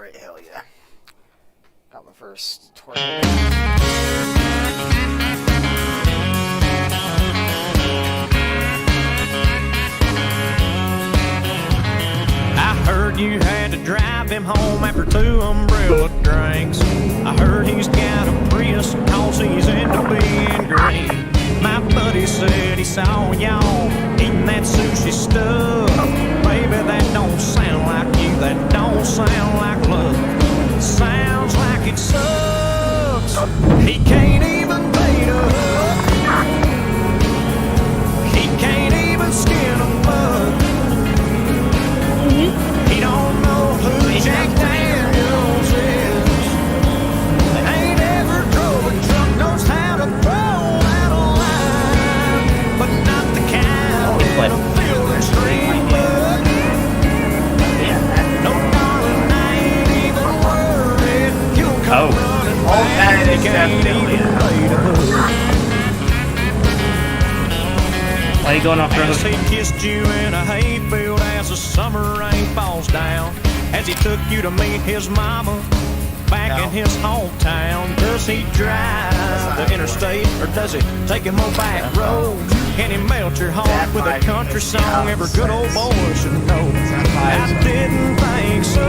Alright, hell yeah. Got my first tornado. I heard you had to drive him home after 2 umbrella drinks. I heard he's got a Prius cause he's into being green. My buddy said he saw y'all eating that sushi stuff. Baby, that don't sound like you, that don't sound like love. Sounds like it sucks. He can't even pay to hook. He can't even skin a mug. He don't know who Jack Daniels is. Ain't ever drove a truck, knows how to throw out a line, but not the kind in a field and stream book. No, darling, I ain't even worried. You'll come running back. That is definitely Why are you going off road? As he kissed you in a hayfield as the summer rain falls down, as he took you to meet his mama back in his hometown. Does he drive the interstate or does he take him on back roads? Can he melt your heart with a country song every good old boy should know? I didn't think so.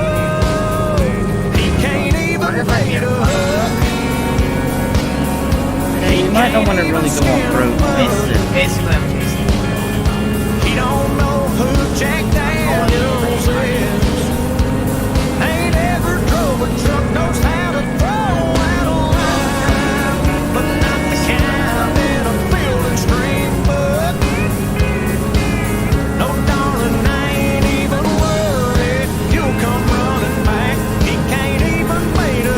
He can't even pay to hook. You might not want to really go off road. basically He don't know who Jack Daniels is. Ain't ever drove a truck, knows how to throw out a line, but not the kind in a field and stream book. No, darling, I ain't even worried. You'll come running back. He can't even made a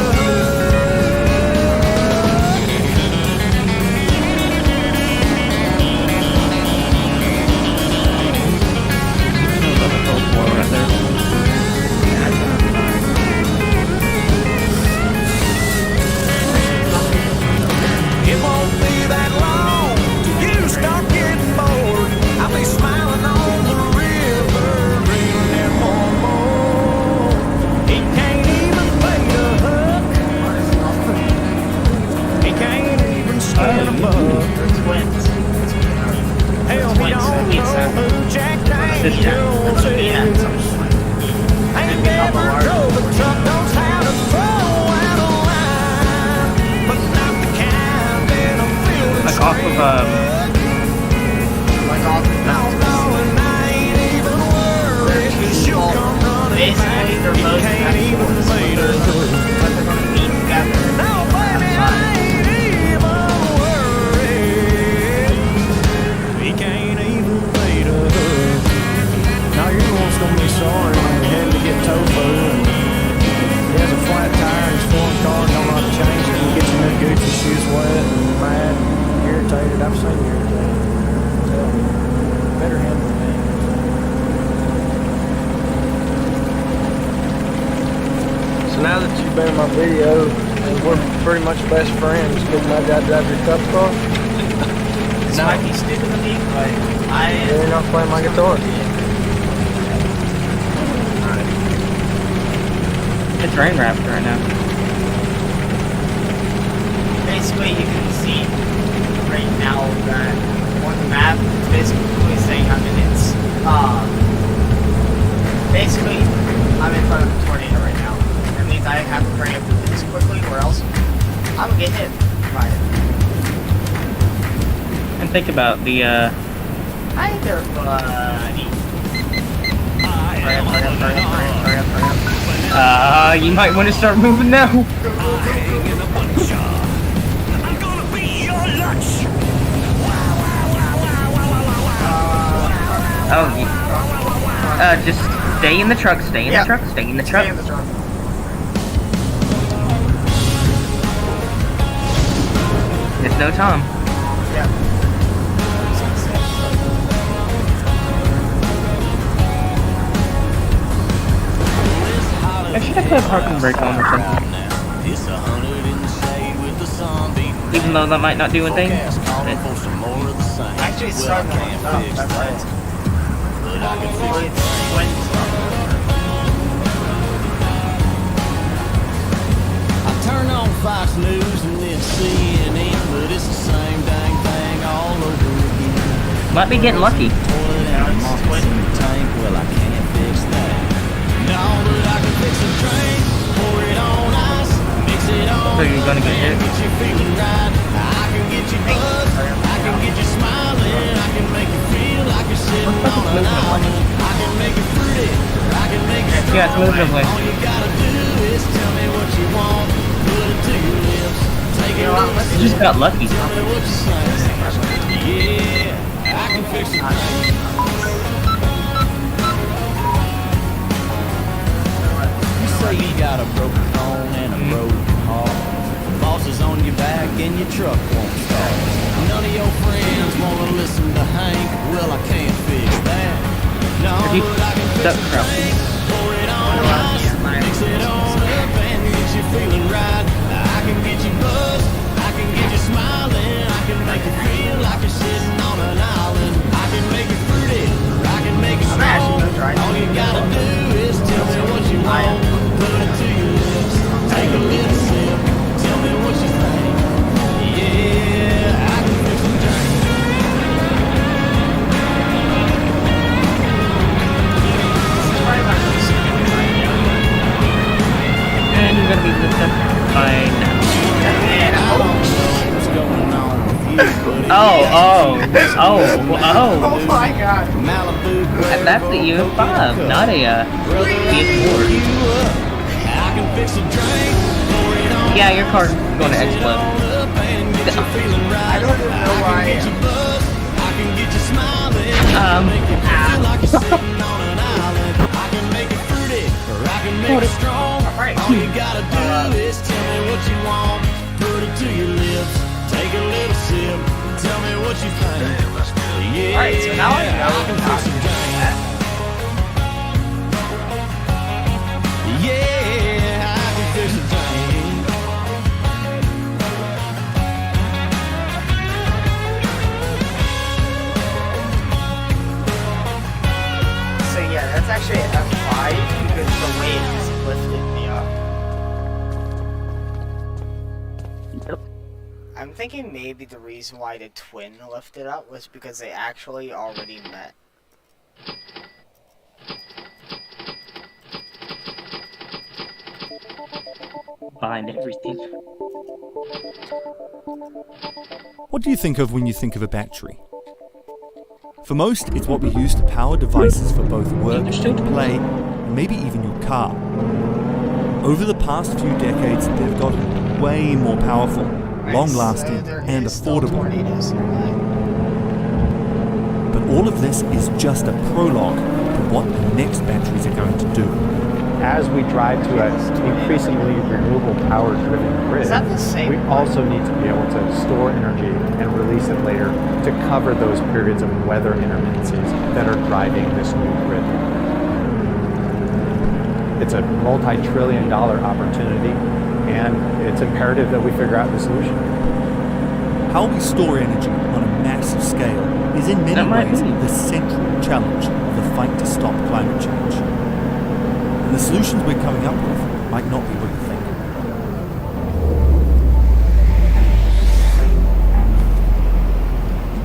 It won't be that long till you start getting bored. I'll be smiling on the river, reading one more. He can't even pay the hook. He can't even skin a bug. Hell, he don't know who Jack Daniels is. Ain't never drove a truck, knows how to throw out a line, but not the kind in a field and Like off of no, darling, I ain't even worried. She'll come running back. He can't even made a hook. No, baby, I ain't even worried. He can't even made a hook. Now you're the one's gonna be sorry when you had to get tofu and he has a flat tire in his foreign car and don't know how to change it. He gets your new Gucci shoes wet and mad, irritated. I've seen you irritated. Tell me. Better handle me. So now that you've been in my video and we're pretty much best friends, couldn't my dad drive your cup car? This might be stupid to me, but You're not playing my guitar. it's rain wrapped right now. basically you can see right now that on the map it's basically saying I'm in its basically I'm in front of a tornado right now. That means I have to hurry up and do this quickly or else I'm gonna get hit by it. And think about the Hi there, buddy. Hurry up, hurry up, hurry up, hurry up, hurry up, hurry up. you might want to start moving now. I'm gonna be your lunch. Oh, just stay in the truck, stay in the truck, stay in the truck. Stay in the truck. There's no time. Yeah. I should have put a parking brake on or something. Even though that might not do anything. Actually, it's starting to warm up. That's right. Turn on Fox News and then CNN, but it's the same dang thing all over again. Might be getting lucky. Toilet and moccasins in the tank, well I can't fix that. No, but I can fix a drain, pour it on ice, mix it on. So you're gonna get hit? Get you feeling right. I can get you buzzed, I can get you smiling, I can make you feel like you're sitting on an island. I can make you fruity, I can make you strong. Yeah, it's moving away. All you gotta do is tell me what you want, put it to your lips, take it on. You just got lucky. Tell me what you say. Yeah, I can fix it. You say you got a broken phone and a broken heart. Boss is on your back and your truck won't start. None of your friends wanna listen to Hank. Well, I can't fix that. No, but I can fix the drink. Pour it on ice, mix it on up and get you feeling right. I can get you buzzed, I can get you smiling, I can make you feel like you're sitting on an island. I can make you fruity, I can make you strong. All you gotta do is tell me what you want, put it to your lips, take a little sip, tell me what you think. Yeah, I can fix a drink. And you're gonna be lifted by now. What's going on with you, buddy? Oh. Oh my god. Malibu, And that's the U5, not a PS4. I can fix a drink, pour it on. Yeah, your car's gonna explode. I don't even know why I am. I can get you smiling. Make you feel like you're sitting on an island. I can make it fruity, or I can make it strong. All you gotta do is tell me what you want. Put it to your lips, take a little sip, tell me what you think. Yeah, Alright, so now I know can how fix to a do drink. that. Yeah, I can fix a drink. So yeah, that's actually F5 because the weight just lifted me up. I'm thinking maybe the reason why the twin lifted up was because they actually already met. Behind everything. What do you think of when you think of a battery? For most, it's what we use to power devices for both work, play, and maybe even your car. Over the past few decades, they've gotten way more powerful, long-lasting, and affordable. But all of this is just a prologue to what the next batteries are going to do. As we drive to an increasingly renewable power-driven grid, Is that the same we also need to be able to store energy and release it later to cover those periods of weather intermittencies that are driving this new grid. It's a multi-trillion-dollar opportunity, and it's imperative that we figure out the solution. How we store energy on a massive scale is in many ways the central challenge of the fight to stop climate change. And the solutions we're coming up with might not be what you think.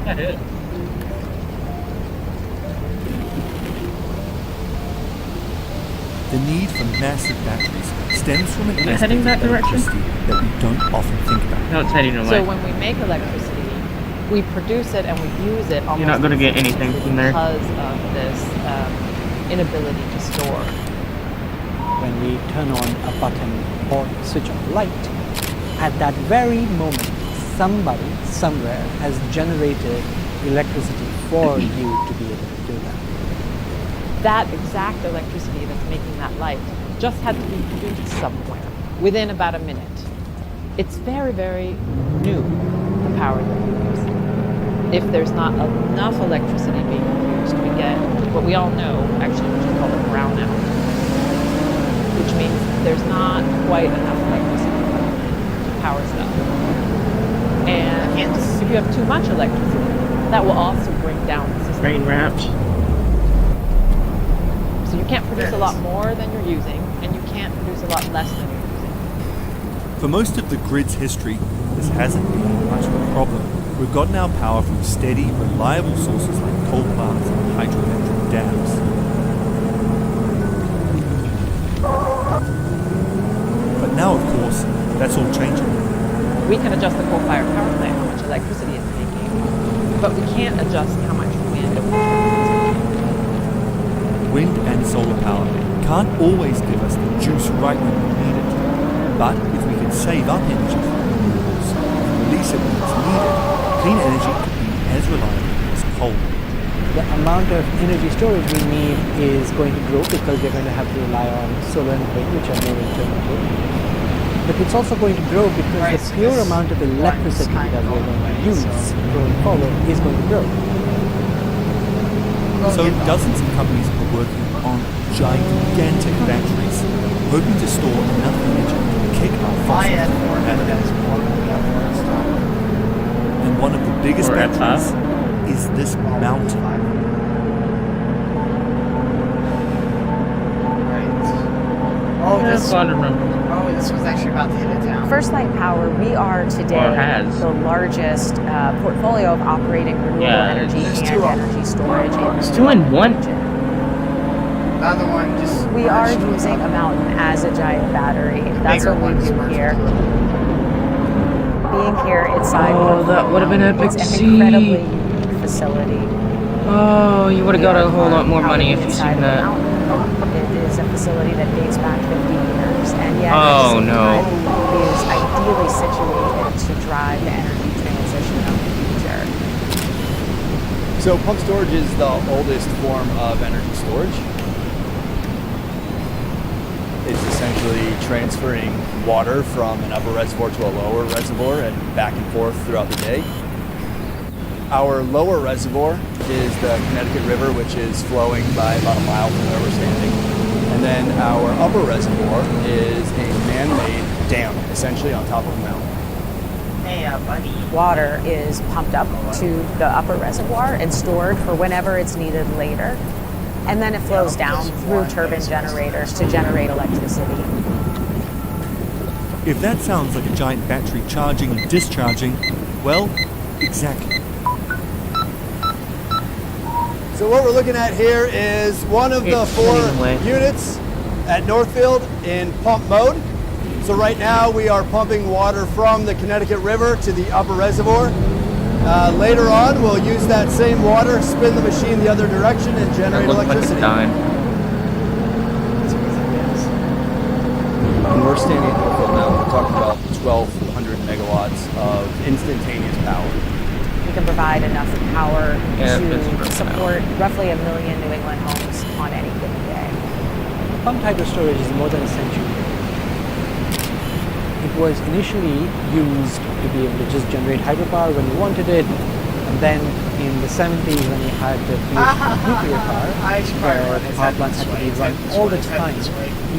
Yeah, it is. The need for massive batteries stems from an Is it heading that aspect of direction? electricity that we don't often think about. No, it's heading away. So when we make electricity, we produce it and we use it almost You're not gonna get anything from there. because of this inability to store. When we turn on a button or switch on a light, at that very moment, somebody, somewhere, has generated electricity for you to be able to do that. That exact electricity that's making that light just had to be produced somewhere within about a minute. It's very, very new, the power that we use. If there's not enough electricity being used, we get what we all know, actually, which is called a brownout, which means there's not quite enough electricity to power stuff. And if you have too much electricity, that will also bring down the system. Rain wrapped. So you can't produce a lot more than you're using, and you can't produce a lot less than you're using. For most of the grid's history, this hasn't been much of a problem. We've gotten our power from steady, reliable sources like coal plants and hydroelectric dams. But now, of course, that's all changing. We can adjust the coal-fired power plant how much electricity it's making, but we can't adjust how much wind and water it's making. Wind and solar power can't always give us the juice right when we need it. But if we can save up energy from renewables and release it when it's needed, clean energy could be as reliable as coal. The amount of energy storage we need is going to grow because we're going to have to rely on solar and wind, which are more intermittent. But it's also going to grow because the pure amount of electricity that we're going to use going forward is going to grow. So dozens of companies are working on gigantic batteries, hoping to store enough energy to kick our fossil fuel out of it. And one of the biggest batteries is this mountain. This was actually about to hit a town. First Light Power, we are today the largest portfolio of operating renewable energy and energy storage in It's 2 in 1. The other one just... We are using a mountain as a giant battery. That's what we do here. Being here inside that would have been epic it's to an see. incredibly unique facility. Oh, you would have got a whole lot more money if you Inside seen of the that. mountain. It is a facility that dates back 50 years, and yet Oh, no. is ideally situated to drive the energy transition of the future. So pump storage is the oldest form of energy storage. It's essentially transferring water from an upper reservoir to a lower reservoir and back and forth throughout the day. Our lower reservoir is the Connecticut River, which is flowing by about a mile from where we're standing. And then our upper reservoir is a man-made dam, essentially on top of a mountain. Hey, buddy. Water is pumped up to the upper reservoir and stored for whenever it's needed later. And then it flows down through turbine generators to generate electricity. If that sounds like a giant battery charging and discharging, well, exactly. So what we're looking at here is one of the 4 units at Northfield in pump mode. So right now we are pumping water from the Connecticut River to the upper reservoir. Later on we'll use that same water, spin the machine the other direction and generate electricity. When we're standing at Northfield now, we're talking about 1,200 megawatts of instantaneous power. We can provide enough power to support roughly 1 million New England homes on any given day. Pumped hydro storage is more than a century old. It was initially used to be able to just generate hydropower when you wanted it, and then in the 70s when you had the creation of nuclear power, where the power plants had to be run all the time,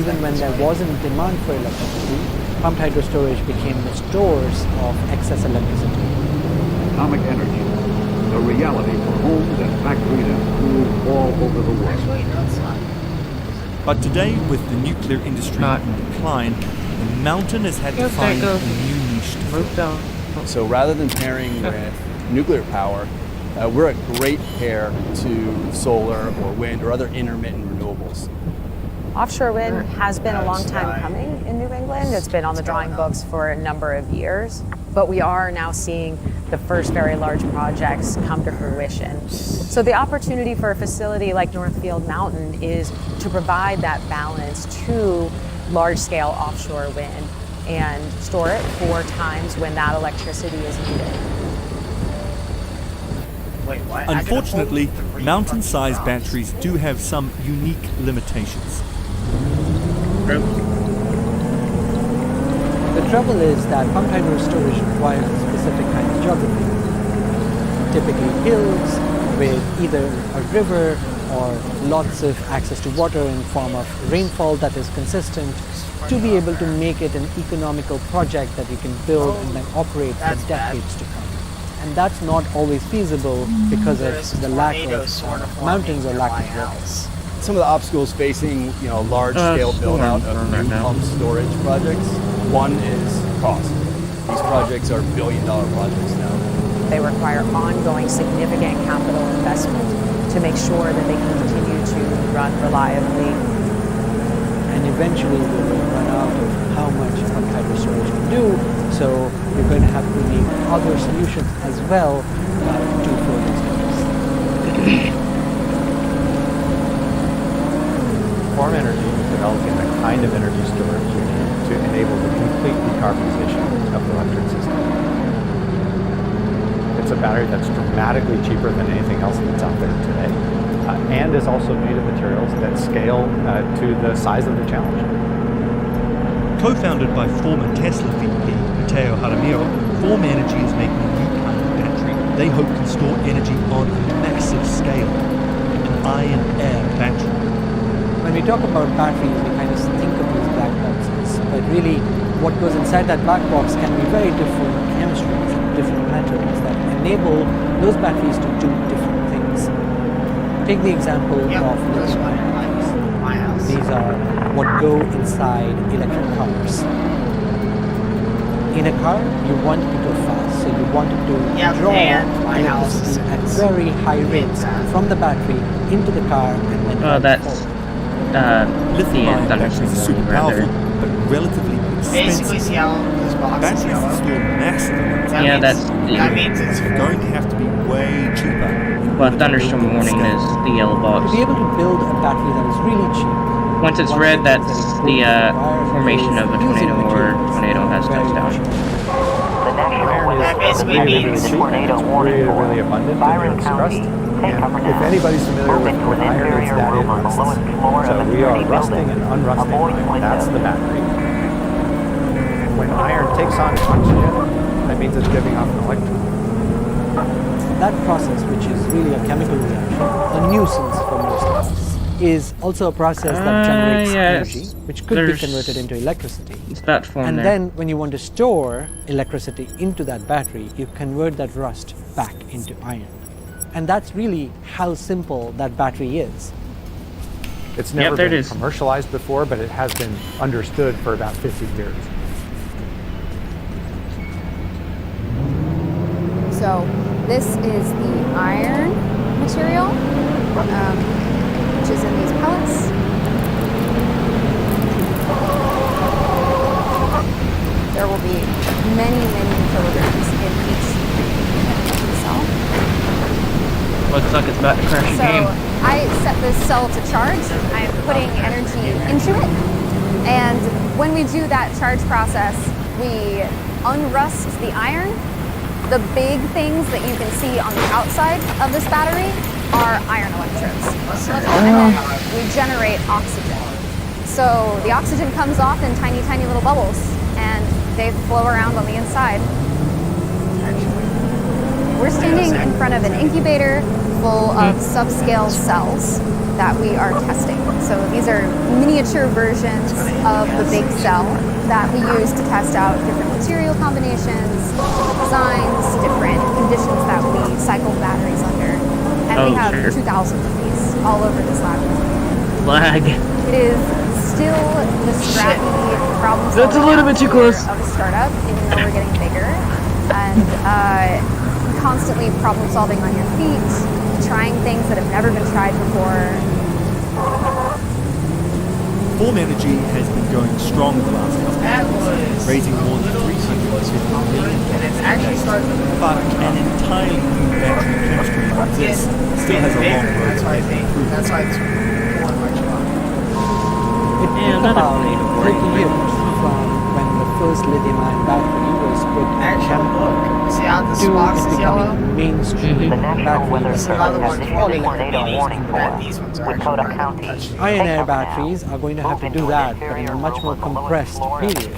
even when there wasn't demand for electricity, pumped hydro storage became the stores of excess electricity. Atomic energy, the reality for homes and factories and schools all over the world. But today, with the nuclear industry in decline, the mountain has had to find a new niche to fill. So rather than pairing with nuclear power, we're a great pair to solar or wind or other intermittent renewables. Offshore wind has been a long time coming in New England. It's been on the drawing books for a number of years, but we are now seeing the first very large projects come to fruition. So the opportunity for a facility like Northfield Mountain is to provide that balance to large-scale offshore wind and store it for times when that electricity is needed. Unfortunately, mountain-sized batteries do have some unique limitations. The trouble is that pumped hydro storage requires a specific kind of geography. Typically hills with either a river or lots of access to water in the form of rainfall that is consistent to be able to make it an economical project that you can build and then operate for decades to come. And that's not always feasible because of the lack of mountains or lack of rivers. some of the obstacles facing, large scale build out of new pump storage projects. One is cost. These projects are billion-dollar projects now. They require ongoing significant capital investment to make sure that they can continue to run reliably. And eventually we will run out of how much pumped hydro storage can do, so you're going to have to need other solutions as well to fill those gaps. Form Energy is developing the kind of energy storage you need to enable the complete decarbonization of the electric system. It's a battery that's dramatically cheaper than anything else that's out there today, and is also made of materials that scale to the size of the challenge. Co-founded by former Tesla VP Matteo Jaramillo, Form Energy is making a new kind of battery they hope can store energy on a massive scale, an iron-air battery. When we talk about batteries, we kind of think of these black boxes, but really what goes inside that black box can be very different chemistries, different metals that enable those batteries to do different things. Take the example of lithium-ion batteries. These are what go inside electric cars. In a car, you want it to go fast, so you want it to draw electricity at very high rates from the battery into the car and then that's lithium-ion batteries are super powerful, but relatively expensive. Basically, see how this box is Batteries yellow? that store massive amounts of Yeah, energy that means it's are going to have to be way cheaper. Well, thunderstorm warning is the yellow box. To be able to build a battery that is really cheap. Once it's red, that's the formation of a tornado or tornado has touchdown. That basically means really abundant in the Earth's crust. And if anybody's familiar with iron, it's that it rusts. So we are rusting and unrusting iron. That's the battery. When iron takes on oxygen, that means it's giving off an electron. That process, which is really a chemical reaction, a nuisance for most of us, is also a process that generates energy, which could be converted into electricity. It's that form and there. then when you want to store electricity into that battery, you convert that rust back into iron. And that's really how simple that battery is. It's never been commercialized before, but it has been understood for about 50 years. So this is the iron material, which is in these pellets. There will be many, many kilograms in each cell. Looks like it's about to crash the game. So I set this cell to charge. I'm putting energy into it. And when we do that charge process, we unrust the iron. The big things that you can see on the outside of this battery are iron electrodes. And then we generate oxygen. So the oxygen comes off in tiny, tiny little bubbles, and they flow around on the inside. We're standing in front of an incubator full of subscale cells that we are testing. So these are miniature versions of the big cell that we use to test out different material combinations, different designs, different conditions that we cycle batteries under. And we have 2,000 of these all over this lab. Lag. It is still the scrappy problem That's a little bit too close. of a startup, even though we're getting bigger. And constantly problem solving on your feet, trying things that have never been tried before. Form Energy has been going strong the last couple of years, raising more than $350 million. But an entirely new battery chemistry like this still has a long road to take. That's why it's pulling my truck. It took about 30 years from when the first lithium-ion battery was put in chemical See how this to box it is yellow? becoming mainstream batteries. Iron-air batteries are going to have to do that, but in a much more compressed period.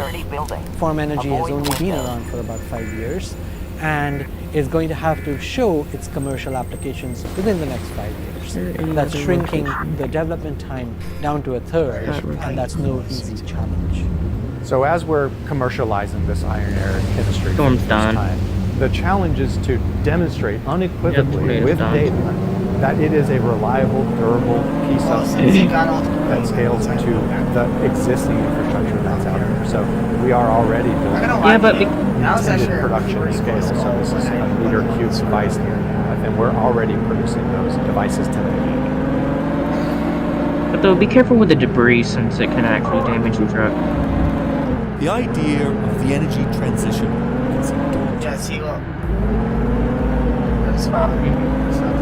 Form Energy has only been around for about 5 years, and is going to have to show its commercial applications within the next 5 years. That's shrinking the development time down to a third, and that's no easy challenge. So as we're commercializing this iron-air chemistry for the Storm's first done. time, the challenge is to demonstrate unequivocally with data that it is a reliable, durable piece of that scales to the existing infrastructure that's out there. So we are already building intended production scale. So this is a meter cube device that we have, and we're already producing those devices today. But though, be careful with the debris since it can actually damage your truck. The idea of the energy transition is daunting. Yeah, see, look.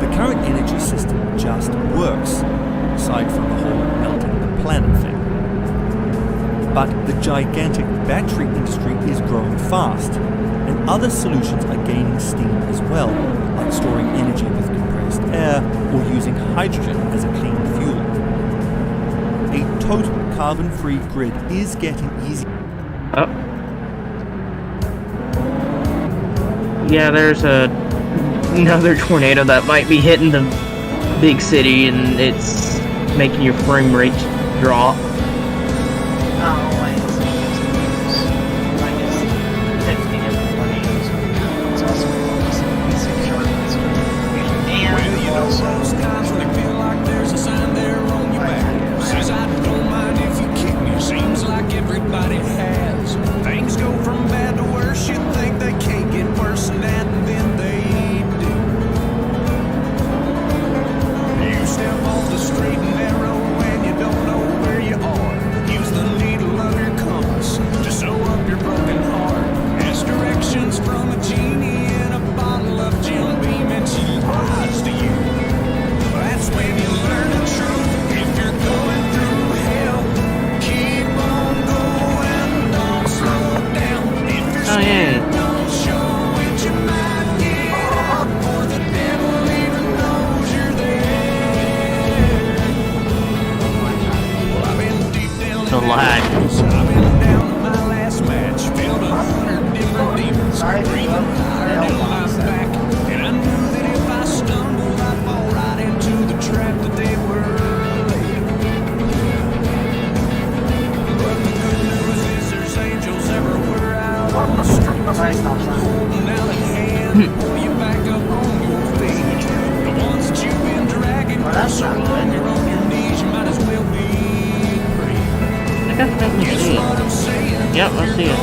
The current energy system just works, aside from the whole melting the planet thing. But the gigantic battery industry is growing fast, and other solutions are gaining steam as well, like storing energy with compressed air or using hydrogen as a clean fuel. A total carbon-free grid is getting easier. Oh. Yeah, there's another tornado that might be hitting the big city, and it's making your frame rate drop. Everybody has. Things go from bad to worse. You think they can't get worse than that, and then they do. You step off the straight and narrow and you don't know where you are. Use the needle of your compass to sew up your broken heart. Ask directions from a genie in a bottle of Jim Beam, and she lies to you. That's when you learn the truth. If you're going through hell, keep on going, don't slow down. If you're scared, don't show it, you might get out, or the devil even knows you're there. Well, I've been deep down in I've been down to my last match, filled 100 different demons, breathing hard down my back, and I knew that if I stumbled, I'd fall right into the trap that they were laying. But the good news is there's angels everywhere out on the street, holding out a hand to pull you back up on your feet. The ones that you've been dragging closer along, you're on your knees, you might as well be free. I got that to see it. Yep, I see it.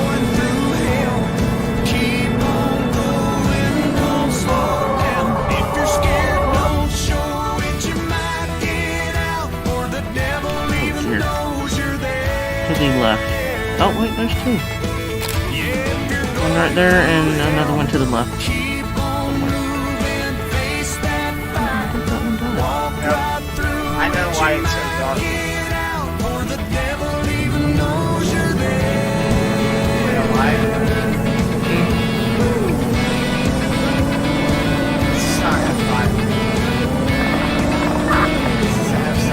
Keep on going, don't slow down. If you're scared, don't show it, you might get out, or the devil even knows you're there. To the left. Oh wait, there's two. One right there and another one to the left. Keep on moving, face that fight. Walk right through. I know why it's so dark. Get out, or the devil even knows you're there. This is not F5. This is F7.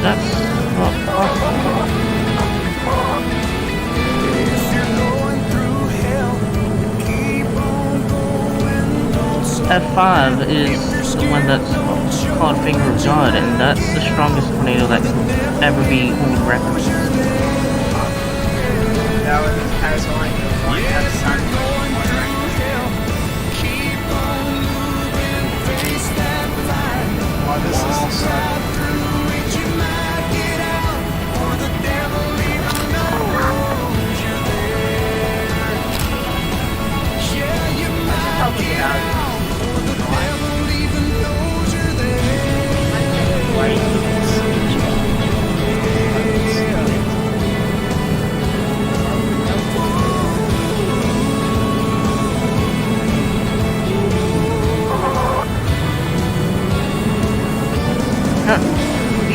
That's F5 is the one that's called Finger of God, and that's the strongest tornado that can ever be holding records. That one has only one at a time. Oh, this is the sun.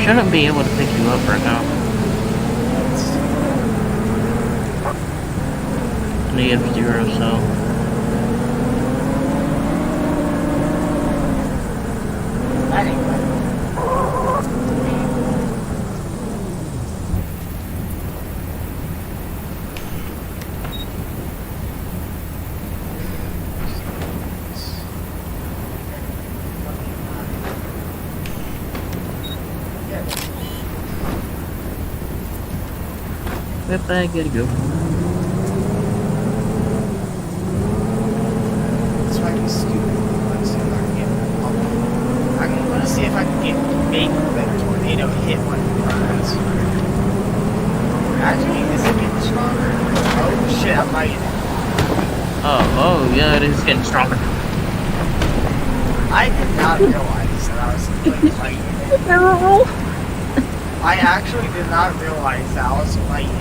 Shouldn't be able to pick you up right now. -0, so. Yep, I gotta go. Oh, yeah, it is getting stronger. I did not realize that I was like light. Barrel roll? I actually did not realize that I was light.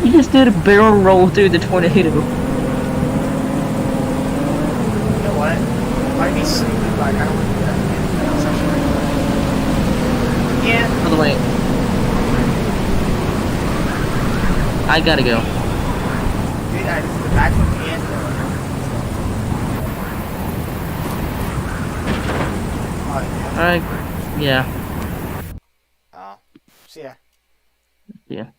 You just did a barrel roll through the tornado. You know what? It might be stupid, but I kind of want to do that again. That's actually really cool. Yeah. By the way, I gotta go. Dude, the backflip and Alright, yeah. see ya. Yeah.